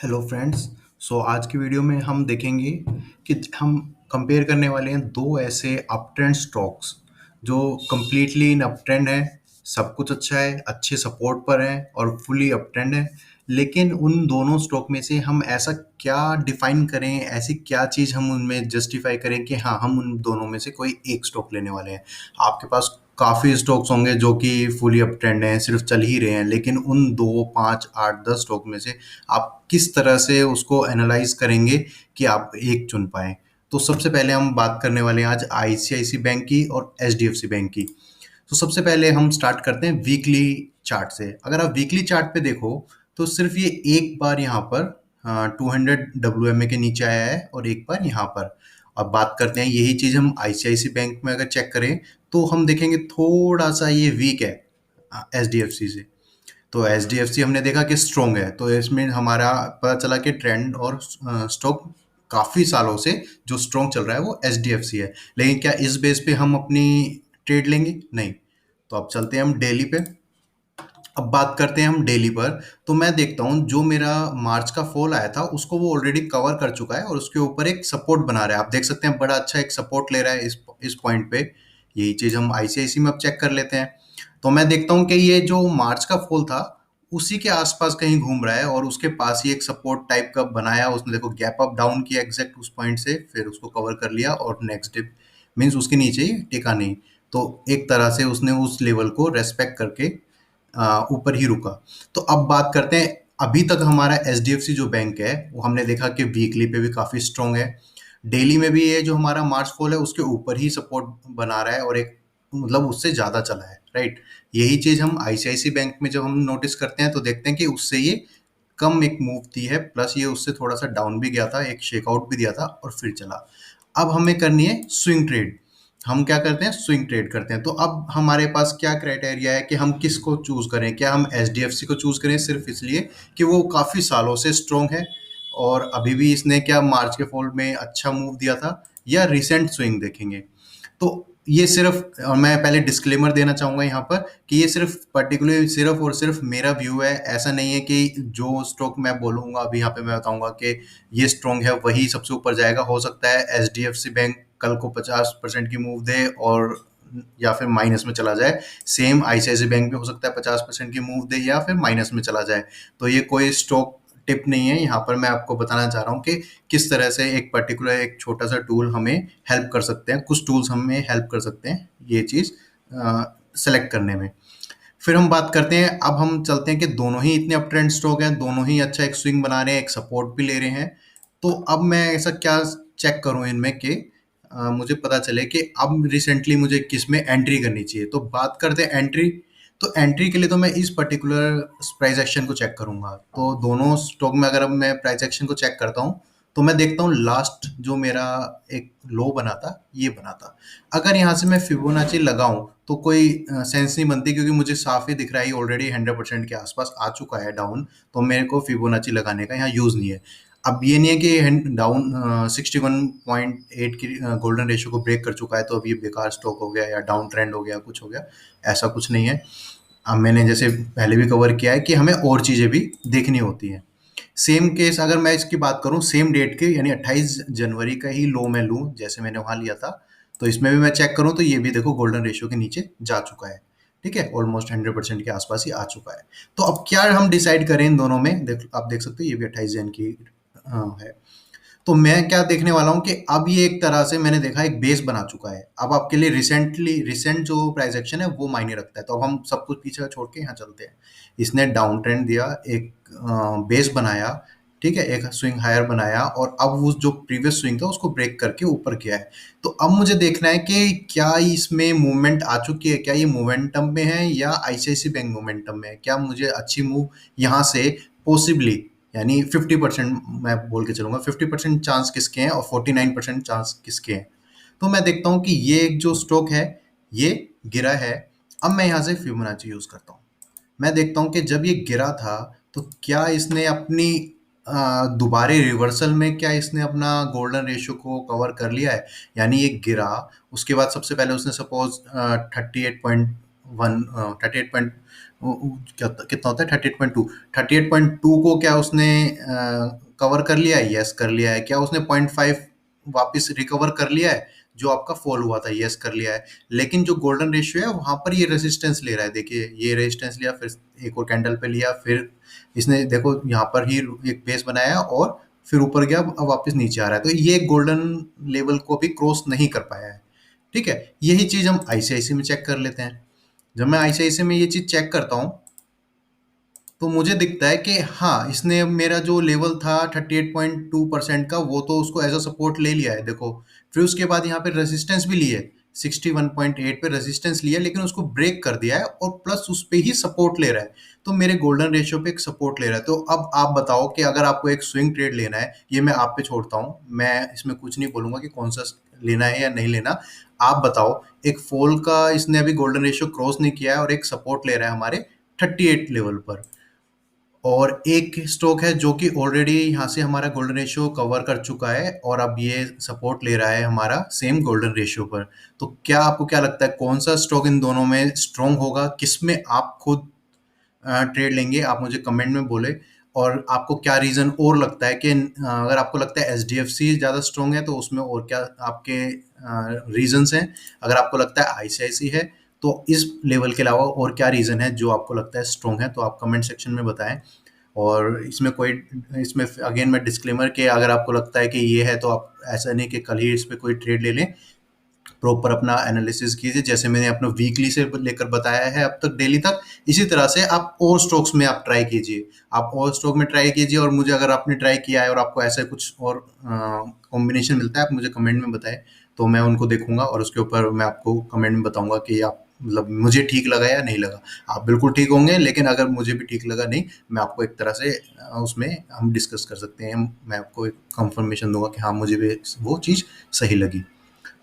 Hello friends. आज की video में हम देखेंगे कि हम कंपेयर करने वाले हैं दो ऐसे अप ट्रेंड स्टॉक्स जो कंप्लीटली इन अप ट्रेंड है। सब कुछ अच्छा है, अच्छे सपोर्ट पर है और फुली अप ट्रेंड है। लेकिन उन दोनों स्टॉक में से हम ऐसा क्या डिफाइन करें, ऐसी क्या चीज़ हम उनमें जस्टिफाई करें कि हाँ, हम उन दोनों में से कोई एक स्टॉक लेने वाले हैं। आपके पास काफ़ी स्टॉक्स होंगे जो कि फुली अप ट्रेंड हैं, सिर्फ चल ही रहे हैं, लेकिन उन दो पाँच आठ 10 स्टॉक में से आप किस तरह से उसको एनालाइज करेंगे कि आप एक चुन पाएँ। तो सबसे पहले हम बात करने वाले हैं आज आईसीआईसीआई बैंक की और एचडीएफसी बैंक की। तो सबसे पहले हम स्टार्ट करते हैं वीकली चार्ट से। अगर आप वीकली चार्ट पे देखो तो सिर्फ ये एक बार यहाँ पर 200 डब्ल्यू के नीचे आया है और एक बार यहाँ पर। अब बात करते हैं यही चीज़ हम आईसीआईसी बैंक में अगर चेक करें तो हम देखेंगे थोड़ा सा ये वीक है एचडीएफसी से। तो एचडीएफसी हमने देखा कि स्ट्रोंग है, तो इसमें हमारा पता चला कि ट्रेंड और स्टॉक काफ़ी सालों से जो स्ट्रोंग चल रहा है वो एचडीएफसी है। लेकिन क्या इस बेस पे हम अपनी ट्रेड लेंगे? नहीं। तो अब चलते हैं हम डेली पे। अब बात करते हैं हम डेली पर। तो मैं देखता हूँ जो मेरा मार्च का फॉल आया था उसको वो ऑलरेडी कवर कर चुका है और उसके ऊपर एक सपोर्ट बना रहा है। आप देख सकते हैं बड़ा अच्छा एक सपोर्ट ले रहा है इस पॉइंट पे। यही चीज़ हम आईसीआईसी में अब चेक कर लेते हैं। तो मैं देखता हूँ कि ये जो मार्च का फॉल था उसी के आसपास कहीं घूम रहा है और उसके पास ही एक सपोर्ट टाइप का बनाया उसने। देखो गैप अप डाउन किया एग्जैक्ट उस पॉइंट से, फिर उसको कवर कर लिया और नेक्स्ट डे मीन्स उसके नीचे ही टिका नहीं। तो एक तरह से उसने उस लेवल को रेस्पेक्ट करके ऊपर ही रुका। तो अब बात करते हैं, अभी तक हमारा एचडीएफसी जो बैंक है वो हमने देखा कि वीकली पे भी काफ़ी स्ट्रॉन्ग है। डेली में भी ये जो हमारा मार्च फॉल है उसके ऊपर ही सपोर्ट बना रहा है और एक मतलब उससे ज़्यादा चला है, राइट। यही चीज़ हम आईसीआईसी बैंक में जब हम नोटिस करते हैं तो देखते हैं कि उससे ये कम एक मूव दी है, प्लस ये उससे थोड़ा सा डाउन भी गया था, एक शेकआउट भी दिया था और फिर चला। अब हमें करनी है स्विंग ट्रेड। हम क्या करते हैं? स्विंग ट्रेड करते हैं। तो अब हमारे पास क्या क्राइटेरिया है कि हम किसको चूज करें? क्या हम एचडीएफसी को चूज करें सिर्फ इसलिए कि वो काफी सालों से स्ट्रोंग है और अभी भी इसने क्या मार्च के फॉल में अच्छा मूव दिया था, या रिसेंट स्विंग देखेंगे? तो ये सिर्फ मैं पहले डिस्क्लेमर देना चाहूंगा यहाँ पर कि ये सिर्फ पर्टिकुलर सिर्फ और सिर्फ मेरा व्यू है। ऐसा नहीं है कि जो स्टॉक मैं बोलूंगा अभी यहाँ पे मैं बताऊंगा कि ये स्ट्रॉन्ग है वही सबसे ऊपर जाएगा। हो सकता है एचडीएफसी बैंक कल को 50% की मूव दे और या फिर माइनस में चला जाए। सेम आईसीआईसी बैंक भी हो सकता है 50% की मूव दे या फिर माइनस में चला जाए। तो ये कोई स्टॉक टिप नहीं है, यहाँ पर मैं आपको बताना चाह रहा हूँ कि किस तरह से एक पर्टिकुलर एक छोटा सा टूल हमें हेल्प कर सकते हैं, कुछ टूल्स हमें हेल्प कर सकते हैं ये चीज़ सेलेक्ट करने में। फिर हम बात करते हैं, अब हम चलते हैं कि दोनों ही इतने अप ट्रेंड स्टॉक हैं, दोनों ही अच्छा एक स्विंग बना रहे हैं, एक सपोर्ट भी ले रहे हैं। तो अब मैं ऐसा क्या चेक करूं इनमें कि मुझे पता चले कि अब रिसेंटली मुझे किस में एंट्री करनी चाहिए। तो बात करते हैं एंट्री। तो एंट्री के लिए तो मैं इस पर्टिकुलर प्राइस एक्शन को चेक करूंगा। तो दोनों स्टॉक में अगर अब मैं प्राइस एक्शन को चेक करता हूँ तो मैं देखता हूँ लास्ट जो मेरा एक लो बना था ये बना था। अगर यहाँ से मैं फिबोनाची लगाऊं तो कोई सेंस नहीं बनती, क्योंकि मुझे साफ ही दिख रहा है ऑलरेडी 100% के आसपास आ चुका है डाउन। तो मेरे को फिबोनाची लगाने का यहाँ यूज़ नहीं है। अब ये नहीं है कि डाउन 61.8 की गोल्डन रेशियो को ब्रेक कर चुका है तो अब ये बेकार स्टॉक हो गया या डाउन ट्रेंड हो गया, कुछ हो गया, ऐसा कुछ नहीं है। अब मैंने जैसे पहले भी कवर किया है कि हमें और चीज़ें भी देखनी होती हैं। सेम केस अगर मैं इसकी बात करूं सेम डेट के यानी 28 जनवरी का ही लो मैं लूं जैसे मैंने वहां लिया था, तो इसमें भी मैं चेक करूं तो ये भी देखो गोल्डन रेशियो के नीचे जा चुका है। ठीक है, ऑलमोस्ट 100% के आसपास ही आ चुका है। तो अब क्या हम डिसाइड करें इन दोनों में? आप देख सकते हो ये भी 28 जन की है। तो मैं क्या देखने वाला हूँ कि अब ये एक तरह से मैंने देखा एक बेस बना चुका है। अब आपके लिए रिसेंट जो प्राइस एक्शन है वो मायने रखता है। तो अब हम सब कुछ पीछे छोड़ के यहाँ चलते हैं। इसने डाउन ट्रेंड दिया, एक बेस बनाया, ठीक है, एक स्विंग हायर बनाया और अब वो जो प्रीवियस स्विंग था उसको ब्रेक करके ऊपर किया है। तो अब मुझे देखना है कि क्या इसमें मूवमेंट आ चुकी है, क्या ये मोमेंटम में है या आईसीआईसी बैंक मोमेंटम में है, क्या मुझे अच्छी मूव यहाँ से पॉसिबली, यानी 50% मैं बोल के चलूंगा 50% चांस किसके हैं और 49% चांस किसके हैं। तो मैं देखता हूँ कि ये एक जो स्टॉक है ये गिरा है। अब मैं यहाँ से फिबोनाची यूज करता हूँ। मैं देखता हूँ कि जब ये गिरा था तो क्या इसने अपनी दोबारे रिवर्सल में क्या इसने अपना गोल्डन रेशियो को कवर कर लिया है। यानी ये गिरा, उसके बाद सबसे पहले उसने सपोज वन 38 क्या कितना होता है 38.2, 38.2 को क्या उसने कवर कर लिया है? यस कर लिया है। क्या उसने 0.5 वापस रिकवर कर लिया है जो आपका फॉल हुआ था? यस कर लिया है। लेकिन जो गोल्डन रेशियो है वहां पर ये रेजिस्टेंस ले रहा है, देखिए ये रेजिस्टेंस लिया, फिर एक और कैंडल पे लिया, फिर इसने देखो यहाँ पर ही एक बेस बनाया और फिर ऊपर गया, अब वापस नीचे आ रहा है, तो ये गोल्डन लेवल को भी क्रॉस नहीं कर पाया है। ठीक है, यही चीज हम आईसीआईसी में चेक कर लेते हैं। जब मैं आईसीआईसी में ये चीज चेक करता हूँ तो मुझे दिखता है कि हाँ, इसने मेरा जो लेवल था 38.2% का वो तो उसको एज अ सपोर्ट ले लिया है, देखो। फिर उसके बाद यहाँ पे रेजिस्टेंस भी ली है, 61.8 पे रेजिस्टेंस लिया, लेकिन उसको ब्रेक कर दिया है और प्लस उस पे ही सपोर्ट ले रहा है। तो मेरे गोल्डन रेशियो पे एक सपोर्ट ले रहा है। तो अब आप बताओ कि अगर आपको एक स्विंग ट्रेड लेना है, ये मैं आप पे छोड़ता हूँ, मैं इसमें कुछ नहीं बोलूंगा कि कौन सा लेना है या नहीं लेना। आप बताओ, एक फॉल का इसने अभी गोल्डन रेशियो क्रॉस नहीं किया है और एक सपोर्ट ले रहा है हमारे 38 लेवल पर, और एक स्टॉक है जो कि ऑलरेडी यहाँ से हमारा गोल्डन रेशियो कवर कर चुका है और अब ये सपोर्ट ले रहा है हमारा सेम गोल्डन रेशियो पर। तो क्या आपको क्या लगता है कौन सा स्टॉक इन दोनों में स्ट्रॉन्ग होगा? किसमें आप खुद ट्रेड लेंगे? आप मुझे कमेंट में बोले। और आपको क्या रीजन और लगता है कि अगर आपको लगता है एचडीएफसी ज्यादा स्ट्रॉन्ग है तो उसमें और क्या आपके रीजंस हैं? अगर आपको लगता है आईसीआईसी है तो इस लेवल के अलावा और क्या रीजन है जो आपको लगता है स्ट्रॉन्ग है? तो आप कमेंट सेक्शन में बताएं। और इसमें अगेन मैं डिस्क्लेमर के, अगर आपको लगता है कि ये है तो आप ऐसा नहीं कि कल ही इस पे कोई ट्रेड ले लें, प्रॉपर अपना एनालिसिस कीजिए, जैसे मैंने अपना वीकली से लेकर बताया है अब तक डेली तक। इसी तरह से आप और स्टॉक्स में आप ट्राई कीजिए, आप और स्टॉक में ट्राई कीजिए, और मुझे अगर आपने ट्राई किया है और आपको ऐसा कुछ और कॉम्बिनेशन मिलता है, आप मुझे कमेंट में बताएं, तो मैं उनको देखूंगा और उसके ऊपर मैं आपको कमेंट में बताऊंगा कि आप मतलब मुझे ठीक लगा या नहीं लगा। आप बिल्कुल ठीक होंगे, लेकिन अगर मुझे भी ठीक लगा नहीं, मैं आपको एक तरह से उसमें हम डिस्कस कर सकते हैं, मैं आपको एक कंफर्मेशन दूंगा कि हाँ मुझे भी वो चीज़ सही लगी।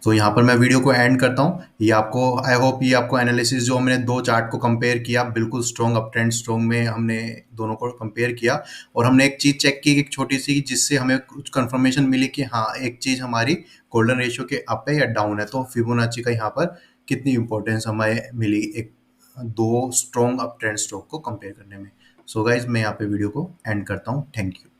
तो यहाँ पर मैं वीडियो को एंड करता हूँ। ये आपको, आई होप ये आपको एनालिसिस जो हमने दो चार्ट को कंपेयर किया, बिल्कुल स्ट्रॉन्ग अप ट्रेंड स्ट्रॉन्ग में हमने दोनों को कंपेयर किया, और हमने एक चीज़ चेक की एक छोटी सी, जिससे हमें कुछ कंफर्मेशन मिली कि हाँ एक चीज़ हमारी गोल्डन रेशियो के अप है या डाउन है। तो फिबोनाची का यहाँ पर कितनी इंपॉर्टेंस हमें मिली एक दो स्ट्रॉन्ग अप ट्रेंड स्टॉक को कंपेयर करने में। सो गाइज मैं यहाँ पे वीडियो को एंड करता हूँ। Thank you.